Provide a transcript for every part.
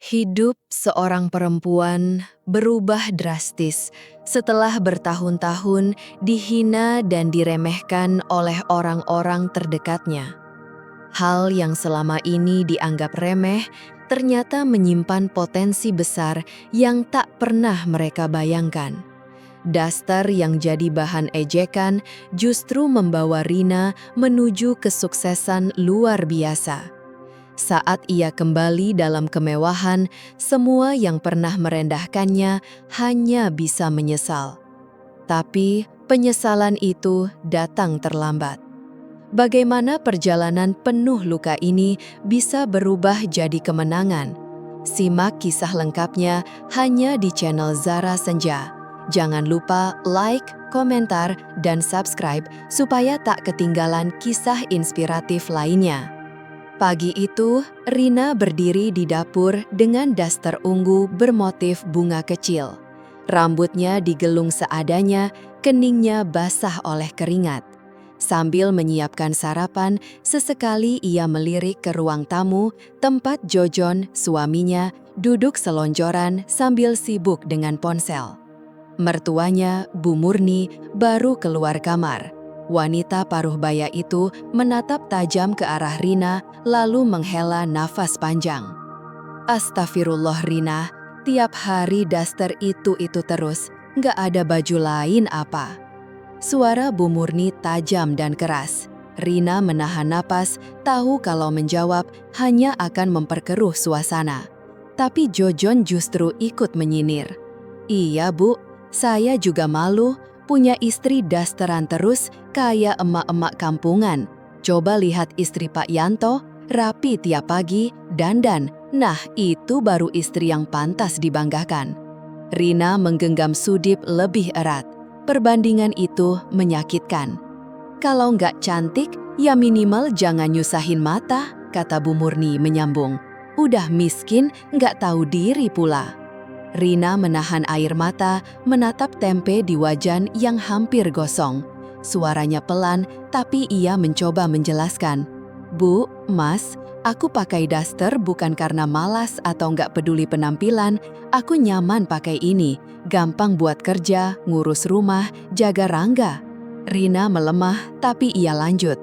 Hidup seorang perempuan berubah drastis setelah bertahun-tahun dihina dan diremehkan oleh orang-orang terdekatnya. Hal yang selama ini dianggap remeh ternyata menyimpan potensi besar yang tak pernah mereka bayangkan. Daster yang jadi bahan ejekan justru membawa Rina menuju kesuksesan luar biasa. Saat ia kembali dalam kemewahan, semua yang pernah merendahkannya hanya bisa menyesal. Tapi penyesalan itu datang terlambat. Bagaimana perjalanan penuh luka ini bisa berubah jadi kemenangan? Simak kisah lengkapnya hanya di channel Zara Senja. Jangan lupa like, komentar, dan subscribe supaya tak ketinggalan kisah inspiratif lainnya. Pagi itu, Rina berdiri di dapur dengan daster ungu bermotif bunga kecil. Rambutnya digelung seadanya, keningnya basah oleh keringat. Sambil menyiapkan sarapan, sesekali ia melirik ke ruang tamu, tempat Jojon, suaminya, duduk selonjoran sambil sibuk dengan ponsel. Mertuanya, Bu Murni, baru keluar kamar. Wanita paruh baya itu menatap tajam ke arah Rina, lalu menghela nafas panjang. Astagfirullah Rina, tiap hari daster itu terus, nggak ada baju lain apa? Suara Bu Murni tajam dan keras. Rina menahan napas, tahu kalau menjawab hanya akan memperkeruh suasana. Tapi Jojon justru ikut menyinir. Iya Bu, saya juga malu. Punya istri dasteran terus kayak emak-emak kampungan. Coba lihat istri Pak Yanto, rapi tiap pagi, dandan. Nah, itu baru istri yang pantas dibanggakan. Rina menggenggam Sudip lebih erat. Perbandingan itu menyakitkan. Kalau nggak cantik, ya minimal jangan nyusahin mata, kata Bu Murni menyambung. Udah miskin, nggak tahu diri pula. Rina menahan air mata, menatap tempe di wajan yang hampir gosong. Suaranya pelan, tapi ia mencoba menjelaskan. Bu, Mas, aku pakai daster bukan karena malas atau nggak peduli penampilan. Aku nyaman pakai ini, gampang buat kerja, ngurus rumah, jaga Rangga. Rina melemah, tapi ia lanjut.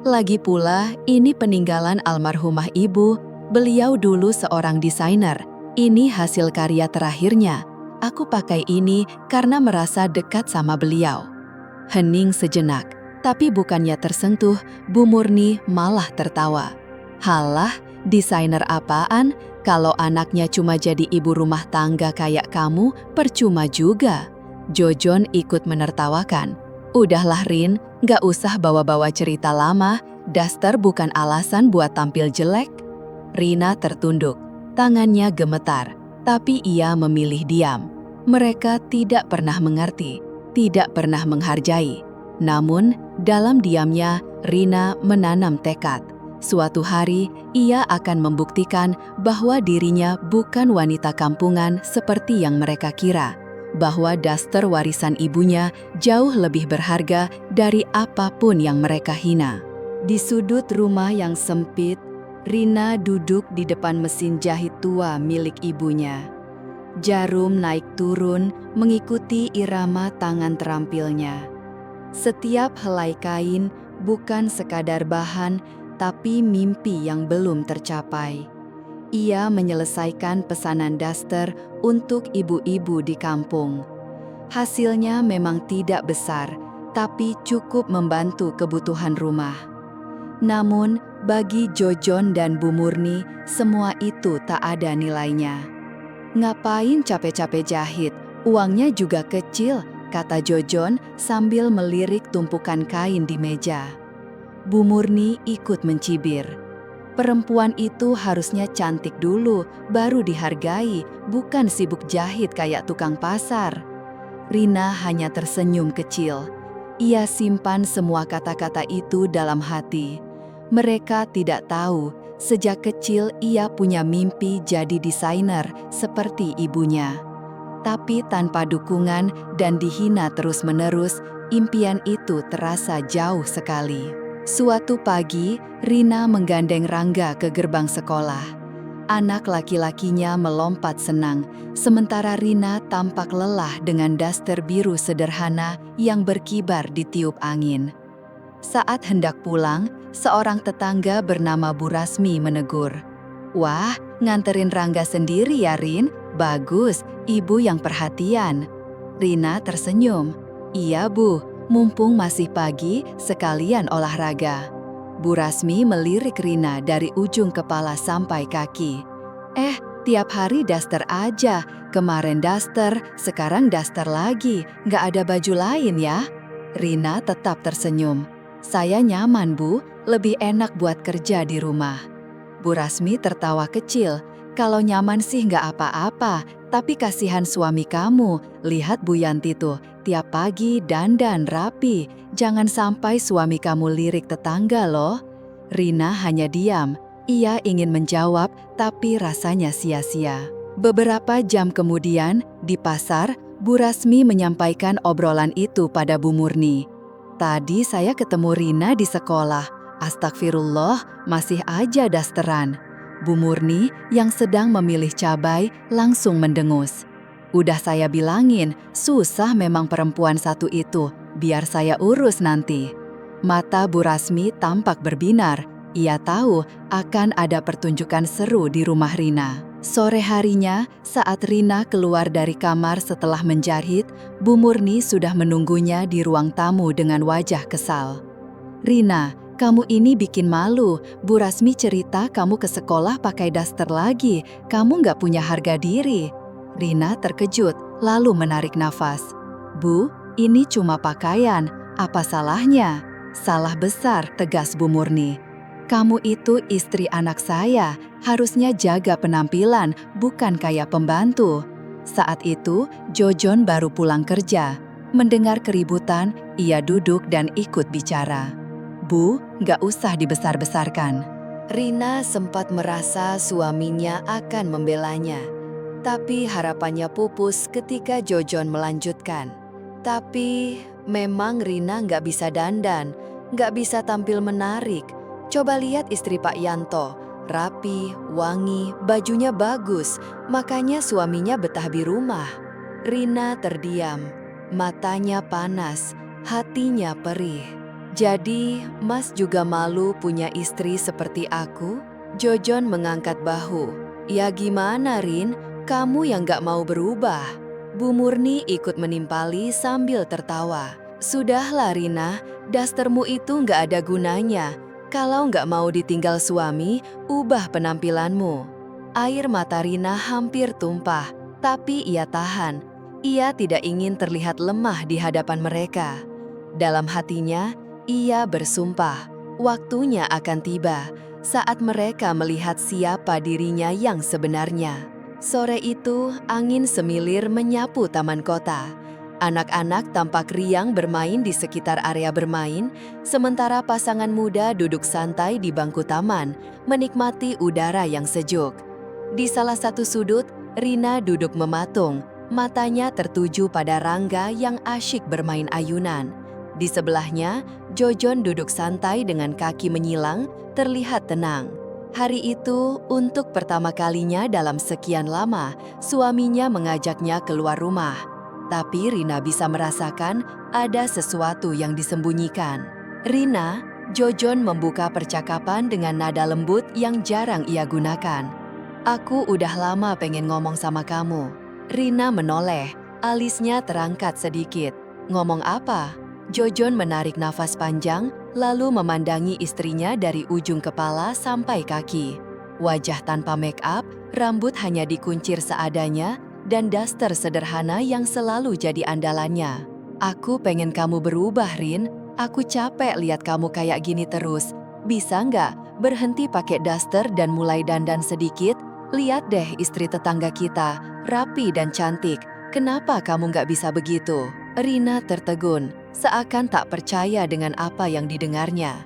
Lagi pula, ini peninggalan almarhumah ibu. Beliau dulu seorang desainer. Ini hasil karya terakhirnya. Aku pakai ini karena merasa dekat sama beliau. Hening sejenak, tapi bukannya tersentuh, Bu Murni malah tertawa. Halah, desainer apaan? Kalau anaknya cuma jadi ibu rumah tangga kayak kamu, percuma juga. Jojon ikut menertawakan. Udahlah Rin, gak usah bawa-bawa cerita lama, daster bukan alasan buat tampil jelek. Rina tertunduk. Tangannya gemetar, tapi ia memilih diam. Mereka tidak pernah mengerti, tidak pernah menghargai. Namun, dalam diamnya, Rina menanam tekad. Suatu hari, ia akan membuktikan bahwa dirinya bukan wanita kampungan seperti yang mereka kira, bahwa daster warisan ibunya jauh lebih berharga dari apapun yang mereka hina. Di sudut rumah yang sempit, Rina duduk di depan mesin jahit tua milik ibunya. Jarum naik turun mengikuti irama tangan terampilnya. Setiap helai kain bukan sekadar bahan, tapi mimpi yang belum tercapai. Ia menyelesaikan pesanan daster untuk ibu-ibu di kampung. Hasilnya memang tidak besar, tapi cukup membantu kebutuhan rumah. Namun, bagi Jojon dan Bu Murni, semua itu tak ada nilainya. Ngapain capek-capek jahit? Uangnya juga kecil, kata Jojon sambil melirik tumpukan kain di meja. Bu Murni ikut mencibir. Perempuan itu harusnya cantik dulu, baru dihargai, bukan sibuk jahit kayak tukang pasar. Rina hanya tersenyum kecil. Ia simpan semua kata-kata itu dalam hati. Mereka tidak tahu, sejak kecil ia punya mimpi jadi desainer seperti ibunya. Tapi tanpa dukungan dan dihina terus-menerus, impian itu terasa jauh sekali. Suatu pagi, Rina menggandeng Rangga ke gerbang sekolah. Anak laki-lakinya melompat senang, sementara Rina tampak lelah dengan daster biru sederhana yang berkibar di tiup angin. Saat hendak pulang, seorang tetangga bernama Bu Rasmi menegur. "Wah, nganterin Rangga sendiri ya, Rin? Bagus, ibu yang perhatian." Rina tersenyum. "Iya, Bu, mumpung masih pagi, sekalian olahraga." Bu Rasmi melirik Rina dari ujung kepala sampai kaki. Tiap hari daster aja. Kemarin daster, sekarang daster lagi. Nggak ada baju lain ya?" Rina tetap tersenyum. "Saya nyaman, Bu. Lebih enak buat kerja di rumah." Bu Rasmi tertawa kecil. "Kalau nyaman sih nggak apa-apa, tapi kasihan suami kamu. Lihat Bu Yanti tuh, tiap pagi dandan rapi. Jangan sampai suami kamu lirik tetangga loh." Rina hanya diam. Ia ingin menjawab, tapi rasanya sia-sia. Beberapa jam kemudian, di pasar, Bu Rasmi menyampaikan obrolan itu pada Bu Murni. "Tadi saya ketemu Rina di sekolah. Astagfirullah, masih aja dasteran." Bu Murni yang sedang memilih cabai langsung mendengus. "Udah saya bilangin, susah memang perempuan satu itu. Biar saya urus nanti." Mata Bu Rasmi tampak berbinar. Ia tahu akan ada pertunjukan seru di rumah Rina. Sore harinya, saat Rina keluar dari kamar setelah menjahit, Bu Murni sudah menunggunya di ruang tamu dengan wajah kesal. "Rina, kamu ini bikin malu. Bu Rasmi cerita kamu ke sekolah pakai daster lagi. Kamu nggak punya harga diri." Rina terkejut, lalu menarik nafas. "Bu, ini cuma pakaian. Apa salahnya?" "Salah besar," tegas Bu Murni. "Kamu itu istri anak saya, harusnya jaga penampilan, bukan kayak pembantu." Saat itu, Jojon baru pulang kerja. Mendengar keributan, ia duduk dan ikut bicara. "Bu, nggak usah dibesar-besarkan." Rina sempat merasa suaminya akan membelanya. Tapi harapannya pupus ketika Jojon melanjutkan. "Tapi memang Rina nggak bisa dandan, nggak bisa tampil menarik. Coba lihat istri Pak Yanto, rapi, wangi, bajunya bagus, makanya suaminya betah di rumah." Rina terdiam, matanya panas, hatinya perih. "Jadi, Mas juga malu punya istri seperti aku?" Jojon mengangkat bahu. "Ya gimana, Rin? Kamu yang gak mau berubah." Bu Murni ikut menimpali sambil tertawa. "Sudahlah Rina, dastermu itu gak ada gunanya. Kalau nggak mau ditinggal suami, ubah penampilanmu." Air mata Rina hampir tumpah, tapi ia tahan. Ia tidak ingin terlihat lemah di hadapan mereka. Dalam hatinya, ia bersumpah, waktunya akan tiba saat mereka melihat siapa dirinya yang sebenarnya. Sore itu, angin semilir menyapu taman kota. Anak-anak tampak riang bermain di sekitar area bermain, sementara pasangan muda duduk santai di bangku taman, menikmati udara yang sejuk. Di salah satu sudut, Rina duduk mematung, matanya tertuju pada Rangga yang asyik bermain ayunan. Di sebelahnya, Jojon duduk santai dengan kaki menyilang, terlihat tenang. Hari itu, untuk pertama kalinya dalam sekian lama, suaminya mengajaknya keluar rumah. Tapi Rina bisa merasakan ada sesuatu yang disembunyikan. "Rina," Jojon membuka percakapan dengan nada lembut yang jarang ia gunakan. "Aku udah lama pengen ngomong sama kamu." Rina menoleh, alisnya terangkat sedikit. "Ngomong apa?" Jojon menarik nafas panjang, lalu memandangi istrinya dari ujung kepala sampai kaki. Wajah tanpa make up, rambut hanya dikuncir seadanya, dan daster sederhana yang selalu jadi andalannya. "Aku pengen kamu berubah, Rin. Aku capek lihat kamu kayak gini terus. Bisa nggak berhenti pakai daster dan mulai dandan sedikit? Lihat deh istri tetangga kita, rapi dan cantik. Kenapa kamu nggak bisa begitu?" Rina tertegun, seakan tak percaya dengan apa yang didengarnya.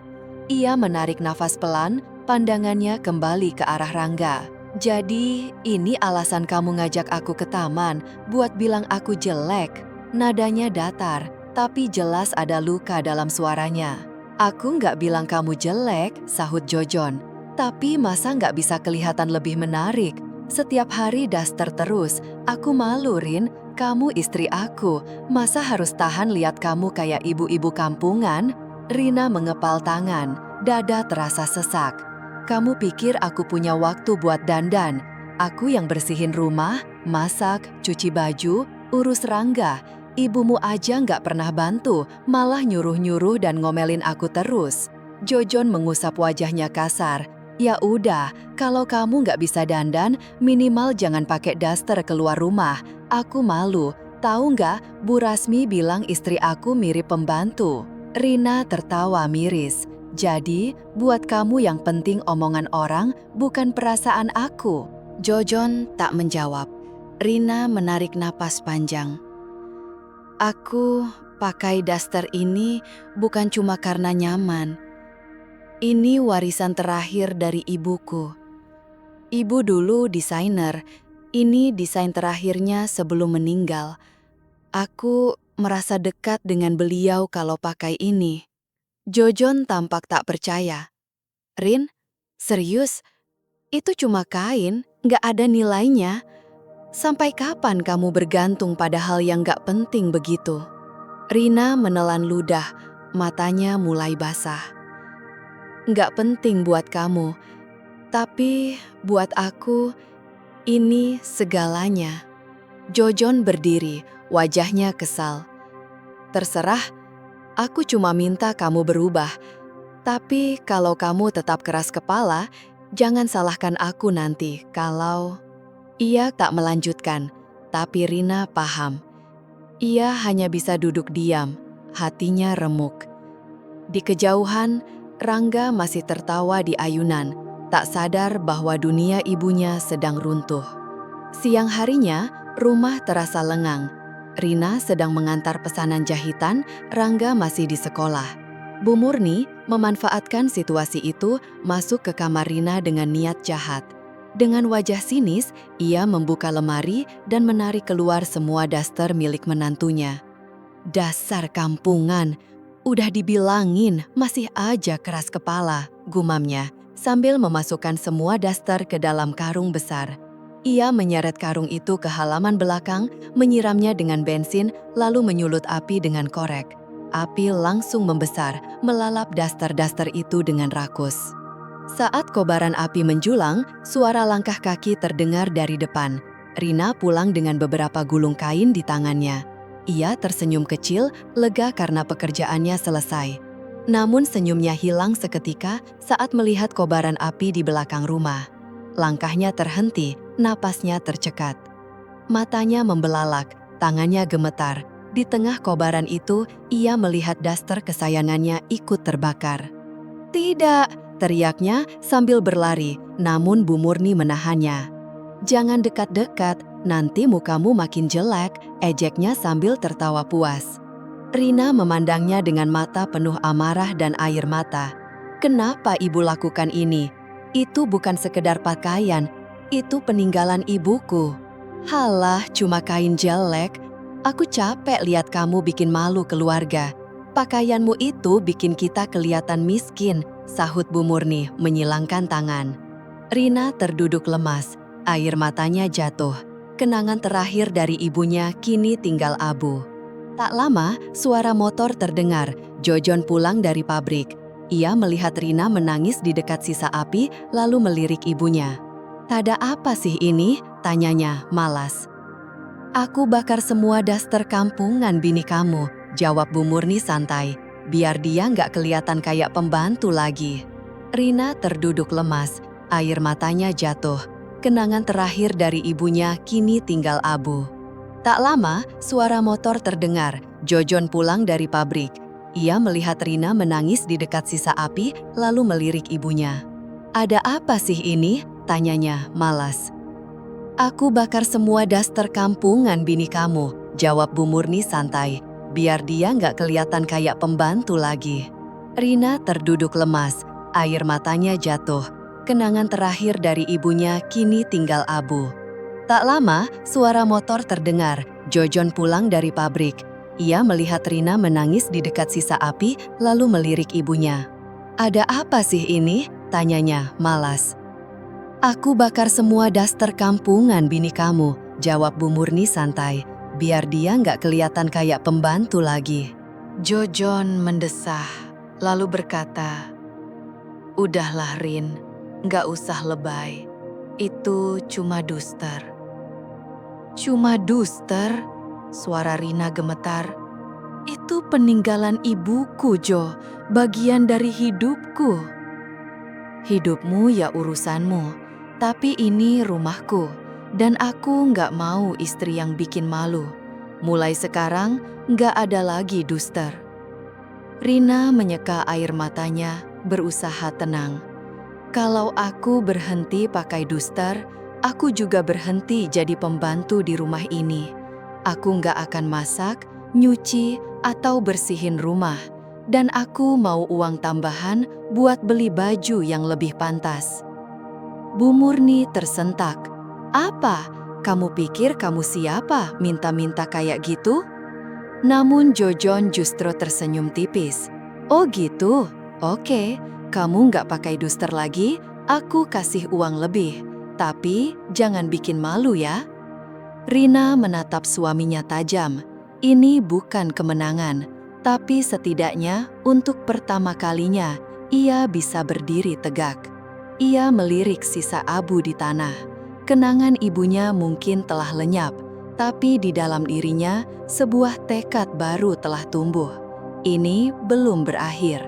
Ia menarik nafas pelan, pandangannya kembali ke arah Rangga. "Jadi, ini alasan kamu ngajak aku ke taman, buat bilang aku jelek?" Nadanya datar, tapi jelas ada luka dalam suaranya. "Aku nggak bilang kamu jelek," sahut Jojon. Tapi masa nggak bisa kelihatan lebih menarik? Setiap hari daster terus. Aku malu, Rin. Kamu istri aku. Masa harus tahan lihat kamu kayak ibu-ibu kampungan? Rina mengepal tangan. Dada terasa sesak. Kamu pikir aku punya waktu buat dandan? Aku yang bersihin rumah, masak, cuci baju, urus Rangga. Ibumu aja nggak pernah bantu, malah nyuruh-nyuruh dan ngomelin aku terus. Jojon mengusap wajahnya kasar. Ya udah, kalau kamu nggak bisa dandan, minimal jangan pakai daster keluar rumah. Aku malu. Tahu nggak, Bu Rasmi bilang istri aku mirip pembantu. Rina tertawa miris. Jadi, buat kamu yang penting omongan orang, bukan perasaan aku. Jojon tak menjawab. Rina menarik napas panjang. Aku pakai daster ini bukan cuma karena nyaman. Ini warisan terakhir dari ibuku. Ibu dulu desainer. Ini desain terakhirnya sebelum meninggal. Aku merasa dekat dengan beliau kalau pakai ini. Jojon tampak tak percaya. Rin, serius? Itu cuma kain, nggak ada nilainya. Sampai kapan kamu bergantung pada hal yang nggak penting begitu? Rina menelan ludah, matanya mulai basah. Nggak penting buat kamu, tapi buat aku, ini segalanya. Jojon berdiri, wajahnya kesal. Terserah, aku cuma minta kamu berubah. Tapi kalau kamu tetap keras kepala, jangan salahkan aku nanti kalau... Ia tak melanjutkan, tapi Rina paham. Ia hanya bisa duduk diam, hatinya remuk. Di kejauhan, Rangga masih tertawa di ayunan, tak sadar bahwa dunia ibunya sedang runtuh. Siang harinya, rumah terasa lengang. Rina sedang mengantar pesanan jahitan, Rangga masih di sekolah. Bu Murni memanfaatkan situasi itu masuk ke kamar Rina dengan niat jahat. Dengan wajah sinis, ia membuka lemari dan menarik keluar semua daster milik menantunya. Dasar kampungan! Udah dibilangin, masih aja keras kepala, gumamnya, sambil memasukkan semua daster ke dalam karung besar. Ia menyeret karung itu ke halaman belakang, menyiramnya dengan bensin, lalu menyulut api dengan korek. Api langsung membesar, melalap daster-daster itu dengan rakus. Saat kobaran api menjulang, suara langkah kaki terdengar dari depan. Rina pulang dengan beberapa gulung kain di tangannya. Ia tersenyum kecil, lega karena pekerjaannya selesai. Namun senyumnya hilang seketika saat melihat kobaran api di belakang rumah. Langkahnya terhenti, napasnya tercekat. Matanya membelalak, tangannya gemetar. Di tengah kobaran itu, ia melihat daster kesayangannya ikut terbakar. "Tidak!" teriaknya sambil berlari, namun Bu Murni menahannya. "Jangan dekat-dekat, nanti mukamu makin jelek," ejeknya sambil tertawa puas. Rina memandangnya dengan mata penuh amarah dan air mata. "Kenapa ibu lakukan ini? Itu bukan sekedar pakaian, itu peninggalan ibuku." "Halah, cuma kain jelek. Aku capek lihat kamu bikin malu keluarga. Pakaianmu itu bikin kita kelihatan miskin," sahut Bu Murni menyilangkan tangan. Rina terduduk lemas, air matanya jatuh. Kenangan terakhir dari ibunya kini tinggal abu. Tak lama, suara motor terdengar. Jojon pulang dari pabrik. Ia melihat Rina menangis di dekat sisa api, lalu melirik ibunya. "Tada apa sih ini?" tanyanya, malas. "Aku bakar semua daster kampungan bini kamu," jawab Bu Murni santai. "Biar dia nggak kelihatan kayak pembantu lagi." Rina terduduk lemas, air matanya jatuh. Kenangan terakhir dari ibunya kini tinggal abu. Tak lama, suara motor terdengar. Jojon pulang dari pabrik. Ia melihat Rina menangis di dekat sisa api, lalu melirik ibunya. "Ada apa sih ini?" tanyanya, malas. "Aku bakar semua daster kampungan bini kamu," jawab Bu Murni santai. "Biar dia nggak kelihatan kayak pembantu lagi." Rina terduduk lemas, air matanya jatuh. Kenangan terakhir dari ibunya kini tinggal abu. Tak lama, suara motor terdengar. Jojon pulang dari pabrik. Ia melihat Rina menangis di dekat sisa api, lalu melirik ibunya. "Ada apa sih ini?" tanyanya malas. Aku bakar semua daster kampungan bini kamu, jawab Bu Murni santai, biar dia nggak kelihatan kayak pembantu lagi. Jojon mendesah, lalu berkata, "Udahlah Rin, nggak usah lebay. Itu cuma duster." "Cuma duster?" Suara Rina gemetar. "Itu peninggalan ibuku, Jo, bagian dari hidupku." "Hidupmu ya urusanmu, tapi ini rumahku, dan aku nggak mau istri yang bikin malu. Mulai sekarang, nggak ada lagi duster." Rina menyeka air matanya, berusaha tenang. "Kalau aku berhenti pakai duster, aku juga berhenti jadi pembantu di rumah ini. Aku nggak akan masak, nyuci, atau bersihin rumah. Dan aku mau uang tambahan buat beli baju yang lebih pantas." Bu Murni tersentak. "Apa? Kamu pikir kamu siapa minta-minta kayak gitu?" Namun Jojon justru tersenyum tipis. "Oh gitu? Oke, kamu nggak pakai duster lagi, aku kasih uang lebih. Tapi jangan bikin malu ya." Rina menatap suaminya tajam. Ini bukan kemenangan, tapi setidaknya untuk pertama kalinya ia bisa berdiri tegak. Ia melirik sisa abu di tanah. Kenangan ibunya mungkin telah lenyap, tapi di dalam dirinya sebuah tekad baru telah tumbuh. Ini belum berakhir.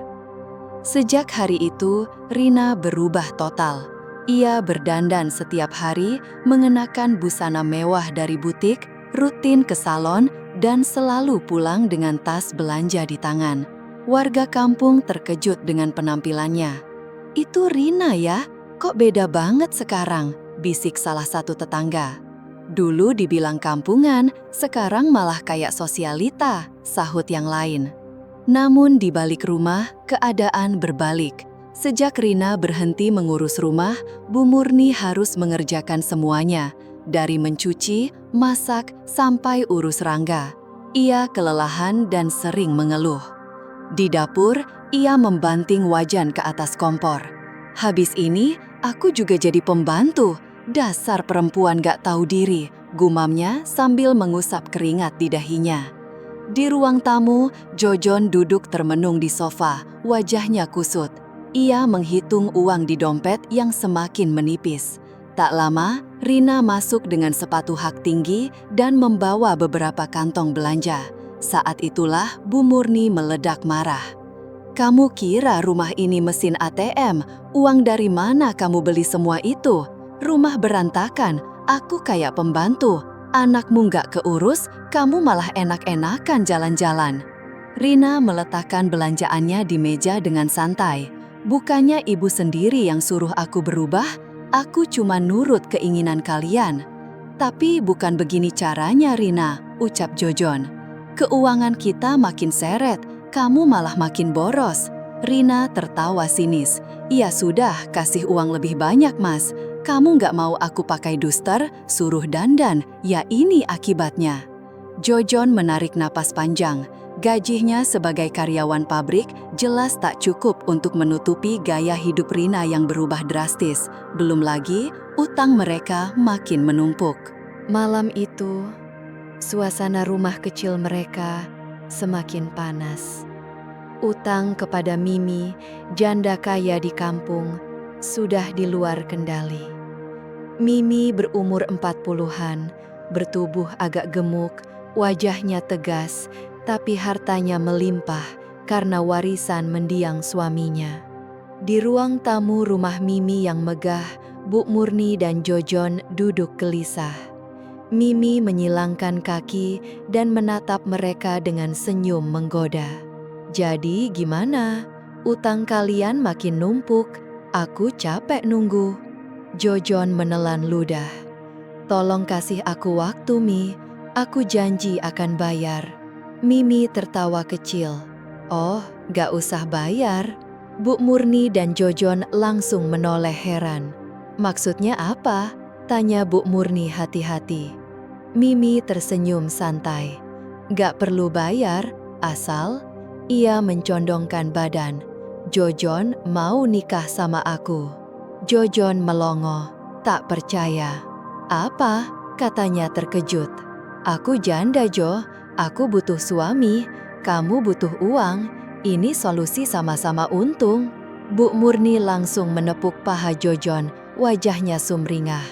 Sejak hari itu, Rina berubah total. Ia berdandan setiap hari, mengenakan busana mewah dari butik, rutin ke salon, dan selalu pulang dengan tas belanja di tangan. Warga kampung terkejut dengan penampilannya. "Itu Rina ya? Kok beda banget sekarang?" bisik salah satu tetangga. "Dulu dibilang kampungan, sekarang malah kayak sosialita," sahut yang lain. Namun di balik rumah, keadaan berbalik. Sejak Rina berhenti mengurus rumah, Bu Murni harus mengerjakan semuanya, dari mencuci, masak, sampai urus Rangga. Ia kelelahan dan sering mengeluh. Di dapur, ia membanting wajan ke atas kompor. "Habis ini, aku juga jadi pembantu. Dasar perempuan gak tahu diri," gumamnya sambil mengusap keringat di dahinya. Di ruang tamu, Jojon duduk termenung di sofa, wajahnya kusut. Ia menghitung uang di dompet yang semakin menipis. Tak lama, Rina masuk dengan sepatu hak tinggi dan membawa beberapa kantong belanja. Saat itulah Bu Murni meledak marah. "Kamu kira rumah ini mesin ATM? Uang dari mana kamu beli semua itu? Rumah berantakan, aku kayak pembantu. Anakmu nggak keurus, kamu malah enak-enakan jalan-jalan." Rina meletakkan belanjaannya di meja dengan santai. "Bukannya ibu sendiri yang suruh aku berubah, aku cuma nurut keinginan kalian." "Tapi bukan begini caranya, Rina," ucap Jojon. "Keuangan kita makin seret, kamu malah makin boros." Rina tertawa sinis. "Ya sudah, kasih uang lebih banyak, Mas. Kamu nggak mau aku pakai duster, suruh dandan, ya ini akibatnya." Jojon menarik napas panjang. Gajinya sebagai karyawan pabrik jelas tak cukup untuk menutupi gaya hidup Rina yang berubah drastis. Belum lagi, utang mereka makin menumpuk. Malam itu, suasana rumah kecil mereka semakin panas. Utang kepada Mimi, janda kaya di kampung, sudah di luar kendali. Mimi berumur 40-an, bertubuh agak gemuk, wajahnya tegas, tapi hartanya melimpah karena warisan mendiang suaminya. Di ruang tamu rumah Mimi yang megah, Bu Murni dan Jojon duduk gelisah. Mimi menyilangkan kaki dan menatap mereka dengan senyum menggoda. "Jadi gimana? Utang kalian makin numpuk. Aku capek nunggu." Jojon menelan ludah. "Tolong kasih aku waktu, Mi. Aku janji akan bayar." Mimi tertawa kecil. "Oh, gak usah bayar." Bu Murni dan Jojon langsung menoleh heran. "Maksudnya apa?" tanya Bu Murni hati-hati. Mimi tersenyum santai. "Gak perlu bayar, asal..." Ia mencondongkan badan. Jojon mau nikah sama aku. Jojon melongo, tak percaya. Apa? Katanya terkejut. Aku janda, Jo. Aku butuh suami. Kamu butuh uang. Ini solusi sama-sama untung. Bu Murni langsung menepuk paha Jojon, wajahnya sumringah.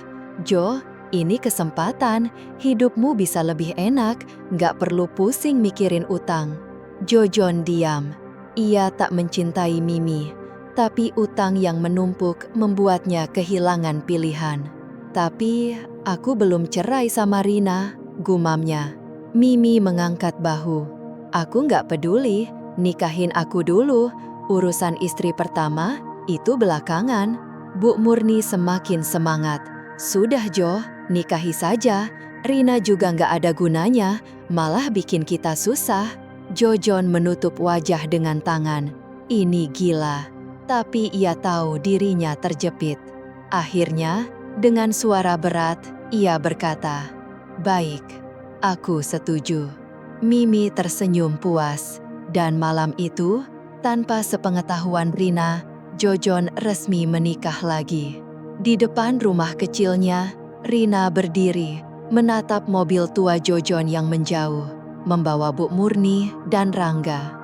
Jo, ini kesempatan. Hidupmu bisa lebih enak, nggak perlu pusing mikirin utang. Jojon diam. Ia tak mencintai Mimi, tapi utang yang menumpuk membuatnya kehilangan pilihan. Tapi aku belum cerai sama Rina, gumamnya. Mimi mengangkat bahu. Aku nggak peduli, nikahin aku dulu. Urusan istri pertama, itu belakangan. Bu Murni semakin semangat. Sudah Jo, nikahi saja. Rina juga nggak ada gunanya, malah bikin kita susah. Jojon menutup wajah dengan tangan. Ini gila, tapi ia tahu dirinya terjepit. Akhirnya, dengan suara berat, ia berkata, "Baik, aku setuju." Mimi tersenyum puas, dan malam itu, tanpa sepengetahuan Rina, Jojon resmi menikah lagi. Di depan rumah kecilnya, Rina berdiri, menatap mobil tua Jojon yang menjauh, membawa Bu Murni dan Rangga.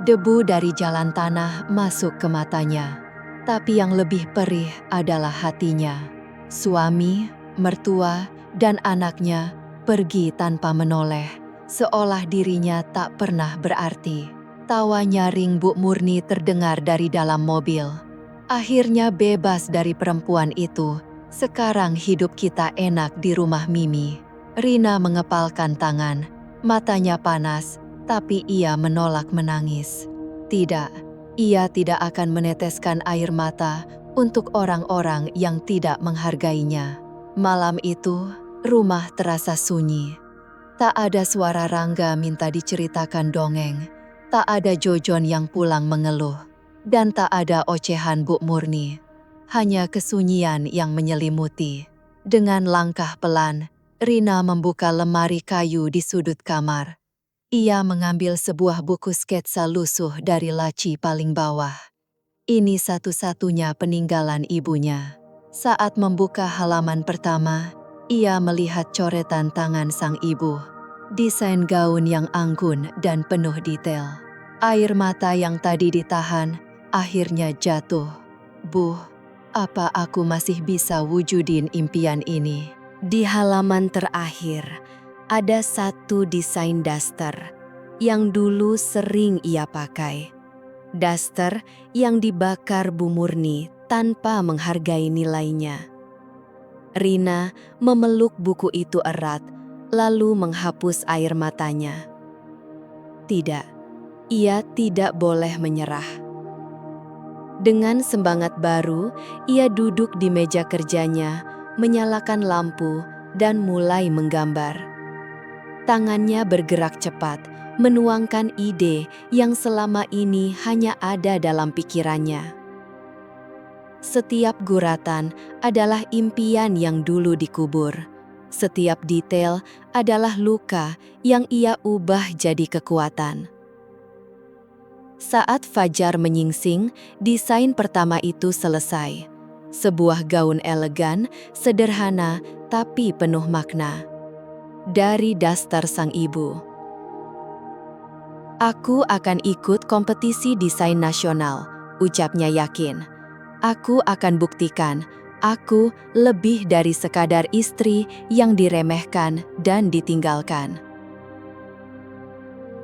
Debu dari jalan tanah masuk ke matanya. Tapi yang lebih perih adalah hatinya. Suami, mertua, dan anaknya pergi tanpa menoleh, seolah dirinya tak pernah berarti. Tawa nyaring Bu Murni terdengar dari dalam mobil. Akhirnya bebas dari perempuan itu. Sekarang hidup kita enak di rumah Mimi. Rina mengepalkan tangan. Matanya panas, tapi ia menolak menangis. Tidak, ia tidak akan meneteskan air mata untuk orang-orang yang tidak menghargainya. Malam itu, rumah terasa sunyi. Tak ada suara Rangga minta diceritakan dongeng. Tak ada Jojon yang pulang mengeluh. Dan tak ada ocehan Bu Murni. Hanya kesunyian yang menyelimuti. Dengan langkah pelan, Rina membuka lemari kayu di sudut kamar. Ia mengambil sebuah buku sketsa lusuh dari laci paling bawah. Ini satu-satunya peninggalan ibunya. Saat membuka halaman pertama, ia melihat coretan tangan sang ibu. Desain gaun yang anggun dan penuh detail. Air mata yang tadi ditahan, akhirnya jatuh. Bu, apa aku masih bisa wujudin impian ini? Di halaman terakhir, ada satu desain daster yang dulu sering ia pakai. Daster yang dibakar Bu Murni tanpa menghargai nilainya. Rina memeluk buku itu erat, lalu menghapus air matanya. Tidak, ia tidak boleh menyerah. Dengan semangat baru, ia duduk di meja kerjanya, menyalakan lampu, dan mulai menggambar. Tangannya bergerak cepat, menuangkan ide yang selama ini hanya ada dalam pikirannya. Setiap guratan adalah impian yang dulu dikubur. Setiap detail adalah luka yang ia ubah jadi kekuatan. Saat fajar menyingsing, desain pertama itu selesai. Sebuah gaun elegan, sederhana, tapi penuh makna. Dari daster sang ibu. Aku akan ikut kompetisi desain nasional, ucapnya yakin. Aku akan buktikan, aku lebih dari sekadar istri yang diremehkan dan ditinggalkan.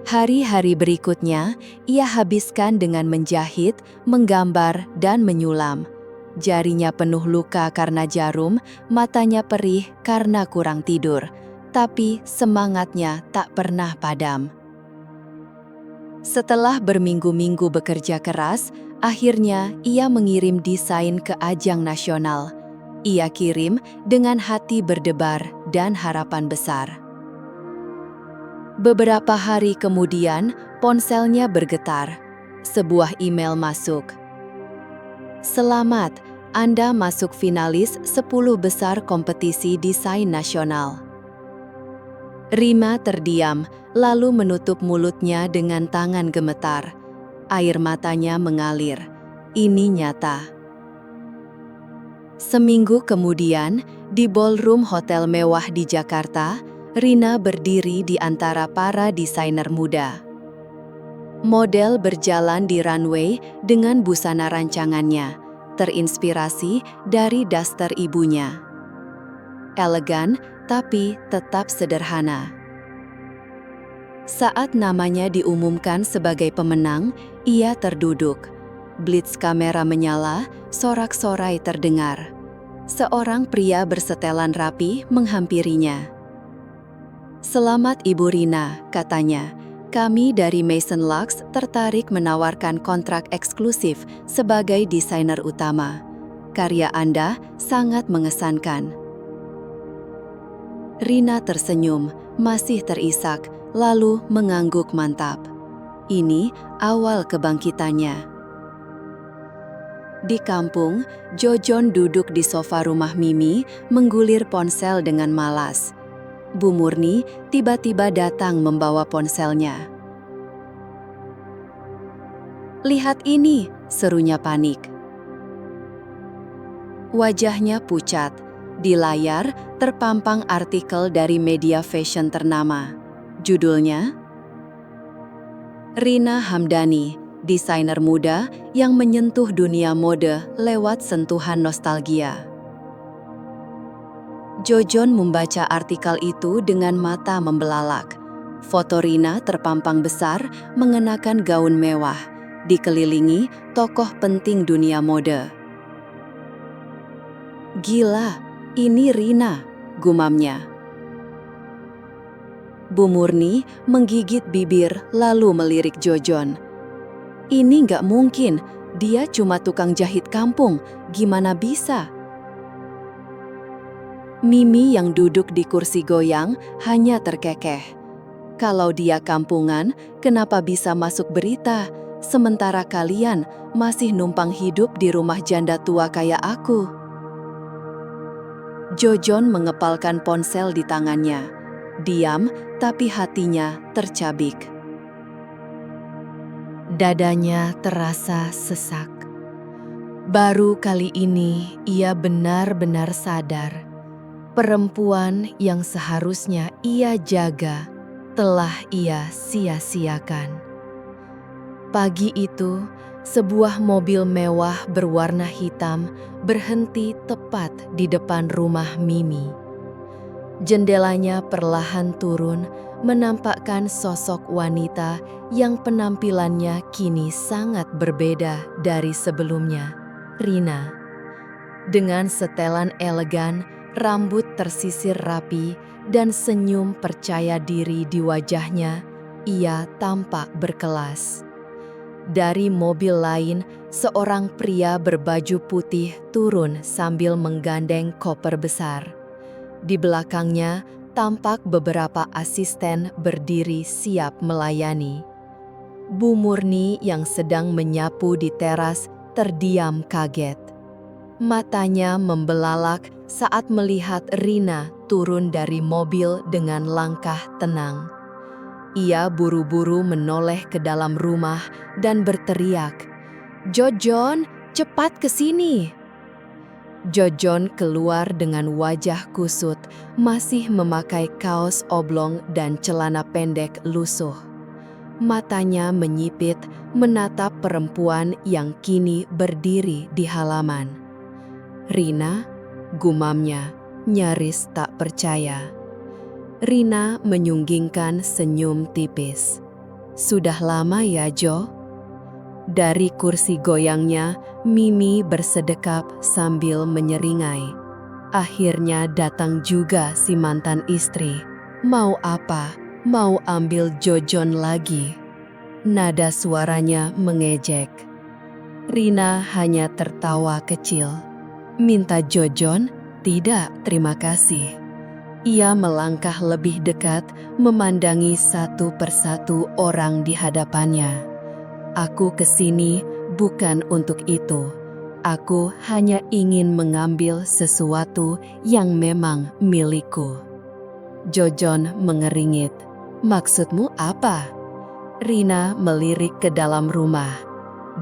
Hari-hari berikutnya, ia habiskan dengan menjahit, menggambar, dan menyulam. Jarinya penuh luka karena jarum, matanya perih karena kurang tidur. Tapi semangatnya tak pernah padam. Setelah berminggu-minggu bekerja keras, akhirnya ia mengirim desain ke ajang nasional. Ia kirim dengan hati berdebar dan harapan besar. Beberapa hari kemudian, ponselnya bergetar. Sebuah email masuk. Selamat, Anda masuk finalis 10 besar kompetisi desain nasional. Rima terdiam, lalu menutup mulutnya dengan tangan gemetar. Air matanya mengalir. Ini nyata. Seminggu kemudian, di ballroom hotel mewah di Jakarta, Rina berdiri di antara para desainer muda. Model berjalan di runway dengan busana rancangannya, terinspirasi dari daster ibunya. Elegan, tapi tetap sederhana. Saat namanya diumumkan sebagai pemenang, ia terduduk. Blitz kamera menyala, sorak-sorai terdengar. Seorang pria bersetelan rapi menghampirinya. "Selamat Ibu Rina," katanya. "Kami dari Maison Lux tertarik menawarkan kontrak eksklusif sebagai desainer utama. Karya Anda sangat mengesankan." Rina tersenyum, masih terisak, lalu mengangguk mantap. Ini awal kebangkitannya. Di kampung, Jojon duduk di sofa rumah Mimi, menggulir ponsel dengan malas. Bu Murni tiba-tiba datang membawa ponselnya. "Lihat ini," serunya panik. Wajahnya pucat. Di layar terpampang artikel dari media fashion ternama. Judulnya, "Rina Hamdani, desainer muda yang menyentuh dunia mode lewat sentuhan nostalgia." Jojon membaca artikel itu dengan mata membelalak. Foto Rina terpampang besar mengenakan gaun mewah, dikelilingi tokoh penting dunia mode. "Gila, ini Rina," gumamnya. Bu Murni menggigit bibir lalu melirik Jojon. "Ini nggak mungkin, dia cuma tukang jahit kampung, gimana bisa?" Mimi yang duduk di kursi goyang hanya terkekeh. "Kalau dia kampungan, kenapa bisa masuk berita, sementara kalian masih numpang hidup di rumah janda tua kayak aku?" Jojon mengepalkan ponsel di tangannya. Diam, tapi hatinya tercabik. Dadanya terasa sesak. Baru kali ini ia benar-benar sadar. Perempuan yang seharusnya ia jaga telah ia sia-siakan. Pagi itu, sebuah mobil mewah berwarna hitam berhenti tepat di depan rumah Mimi. Jendelanya perlahan turun, menampakkan sosok wanita yang penampilannya kini sangat berbeda dari sebelumnya, Rina. Dengan setelan elegan, rambut tersisir rapi, dan senyum percaya diri di wajahnya, ia tampak berkelas. Dari mobil lain, seorang pria berbaju putih turun sambil menggandeng koper besar. Di belakangnya, tampak beberapa asisten berdiri siap melayani. Bu Murni yang sedang menyapu di teras terdiam kaget. Matanya membelalak saat melihat Rina turun dari mobil dengan langkah tenang. Ia buru-buru menoleh ke dalam rumah dan berteriak, "Jojon, cepat ke sini!" Jojon keluar dengan wajah kusut, masih memakai kaos oblong dan celana pendek lusuh. Matanya menyipit menatap perempuan yang kini berdiri di halaman. "Rina?" gumamnya, nyaris tak percaya. Rina menyunggingkan senyum tipis. "Sudah lama ya, Jo?" Dari kursi goyangnya, Mimi bersedekap sambil menyeringai. Akhirnya datang juga si mantan istri. Mau apa? Mau ambil Jojon lagi? Nada suaranya mengejek. Rina hanya tertawa kecil. "Minta Jojon? Tidak, terima kasih." Ia melangkah lebih dekat, memandangi satu persatu orang di hadapannya. "Aku kesini bukan untuk itu. Aku hanya ingin mengambil sesuatu yang memang milikku." Jojon mengeringit. "Maksudmu apa?" Rina melirik ke dalam rumah.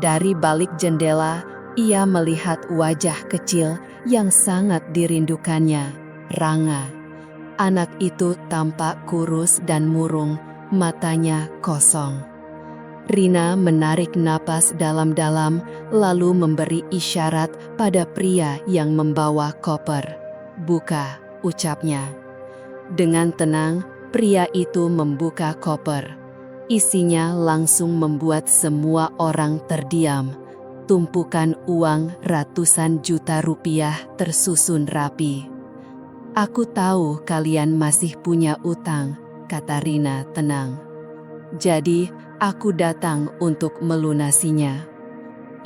Dari balik jendela, ia melihat wajah kecil yang sangat dirindukannya, Ranga. Anak itu tampak kurus dan murung, matanya kosong. Rina menarik napas dalam-dalam, lalu memberi isyarat pada pria yang membawa koper. "Buka," ucapnya. Dengan tenang, pria itu membuka koper. Isinya langsung membuat semua orang terdiam. Tumpukan uang ratusan juta rupiah tersusun rapi. "Aku tahu kalian masih punya utang," kata Rina tenang. "Jadi, aku datang untuk melunasinya."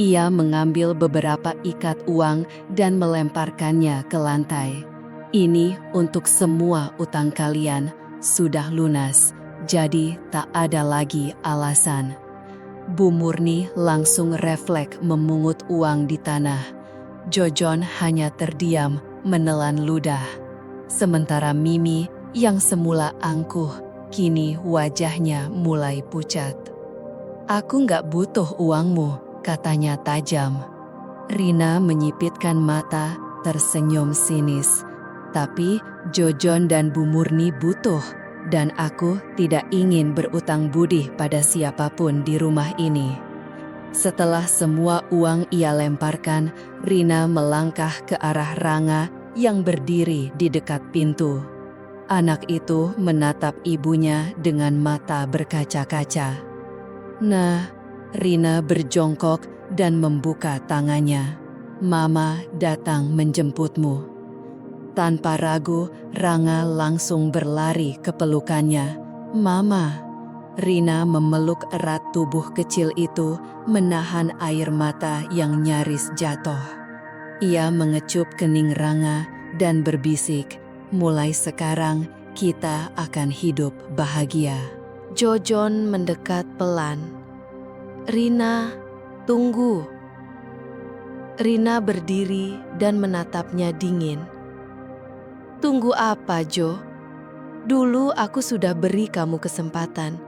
Ia mengambil beberapa ikat uang dan melemparkannya ke lantai. "Ini untuk semua utang kalian, sudah lunas, jadi tak ada lagi alasan." Bu Murni langsung refleks memungut uang di tanah. Jojon hanya terdiam menelan ludah. Sementara Mimi yang semula angkuh, kini wajahnya mulai pucat. "Aku nggak butuh uangmu," katanya tajam. Rina menyipitkan mata, tersenyum sinis. "Tapi Jojon dan Bu Murni butuh, dan aku tidak ingin berutang budi pada siapapun di rumah ini." Setelah semua uang ia lemparkan, Rina melangkah ke arah Ranga yang berdiri di dekat pintu. Anak itu menatap ibunya dengan mata berkaca-kaca. "Nah," Rina berjongkok dan membuka tangannya. "Mama datang menjemputmu." Tanpa ragu, Ranga langsung berlari ke pelukannya. "Mama." Rina memeluk erat tubuh kecil itu, menahan air mata yang nyaris jatuh. Ia mengecup kening Ranga dan berbisik, "Mulai sekarang kita akan hidup bahagia." Jojon mendekat pelan. "Rina, tunggu." Rina berdiri dan menatapnya dingin. "Tunggu apa, Jo? Dulu aku sudah beri kamu kesempatan,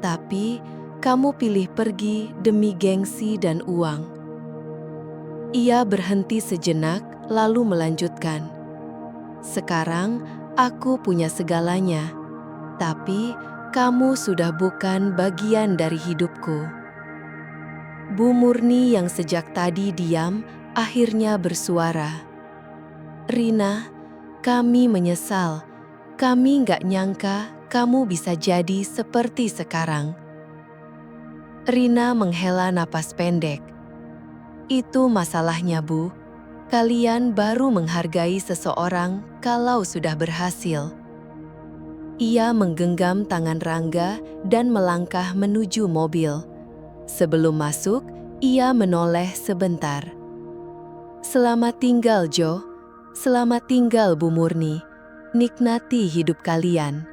tapi kamu pilih pergi demi gengsi dan uang." Ia berhenti sejenak, lalu melanjutkan. "Sekarang aku punya segalanya, tapi kamu sudah bukan bagian dari hidupku." Bu Murni yang sejak tadi diam, akhirnya bersuara. "Rina, kami menyesal. Kami nggak nyangka kamu bisa jadi seperti sekarang." Rina menghela napas pendek. "Itu masalahnya, Bu. Kalian baru menghargai seseorang kalau sudah berhasil." Ia menggenggam tangan Rangga dan melangkah menuju mobil. Sebelum masuk, ia menoleh sebentar. "Selamat tinggal, Jo. Selamat tinggal, Bu Murni. Nikmati hidup kalian."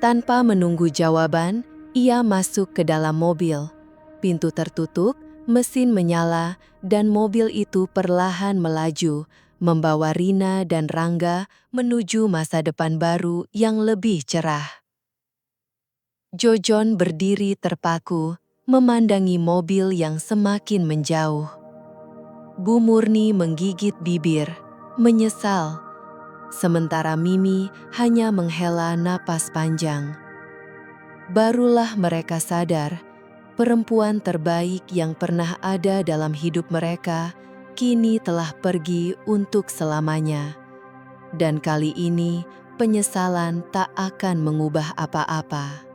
Tanpa menunggu jawaban, ia masuk ke dalam mobil. Pintu tertutup, mesin menyala, dan mobil itu perlahan melaju, membawa Rina dan Rangga menuju masa depan baru yang lebih cerah. Jojon berdiri terpaku, memandangi mobil yang semakin menjauh. Bu Murni menggigit bibir, menyesal. Sementara Mimi hanya menghela napas panjang. Barulah mereka sadar, perempuan terbaik yang pernah ada dalam hidup mereka kini telah pergi untuk selamanya. Dan kali ini penyesalan tak akan mengubah apa-apa.